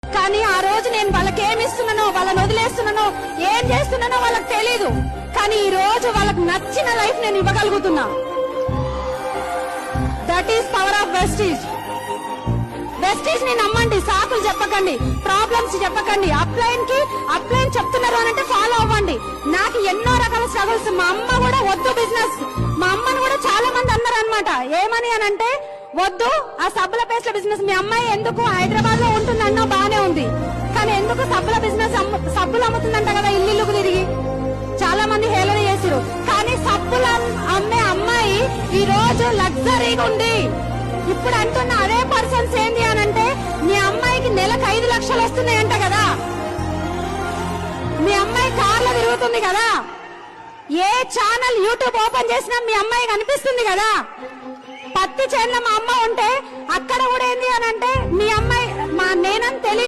కానీ ఆ రోజు నేను వాళ్ళకి ఏమి ఇస్తున్నానో, వాళ్ళని వదిలేస్తున్నానో, ఏం చేస్తున్నానో వాళ్ళకి తెలీదు. కానీ ఈ రోజు వాళ్ళకి నచ్చిన లైఫ్ నేను ఇవ్వగలుగుతున్నా. That is power of Vestige. Vestige ని నమ్మండి, సాకులు చెప్పకండి, ప్రాబ్లమ్స్ చెప్పకండి. అప్లైన్ చెప్తున్నారు అనంటే ఫాలో అవ్వండి. నాకు ఎన్నో రకాల స్ట్రగుల్స్. మా అమ్మ కూడా వద్దు బిజినెస్, మా అమ్మని కూడా చాలా మంది అన్నారు అనమాట. ఏమని అనంటే వద్దు ఆ సబ్బుల పేస్ట్ల బిజినెస్, మీ అమ్మాయి ఎందుకు హైదరాబాద్ లో ఉంటుందన్నో బానే ఉంది, కానీ ఎందుకు సబ్బుల బిజినెస్, సబ్బులు అమ్ముతుందంట కదా ఇల్లుకు తిరిగి, చాలా మంది హేళన చేసిరు. కానీ సబ్బులు అమ్మే అమ్మాయి ఈ రోజు లగ్జరీగా ఉంది. ఇప్పుడు అంటున్న అదే పర్సన్స్ ఏంటి అనంటే మీ అమ్మాయికి నెలకు 5 లక్షలు వస్తున్నాయంట కదా, మీ అమ్మాయి కార్లో తిరుగుతుంది కదా, ఏ ఛానల్ యూట్యూబ్ ఓపెన్ చేసినా మీ అమ్మాయి కనిపిస్తుంది కదా. పత్తి చేనులో మా అమ్మ ఉంటే అక్కడ కూడా ఏంది అనంటే మీ అమ్మాయి నేనని తెలియదు.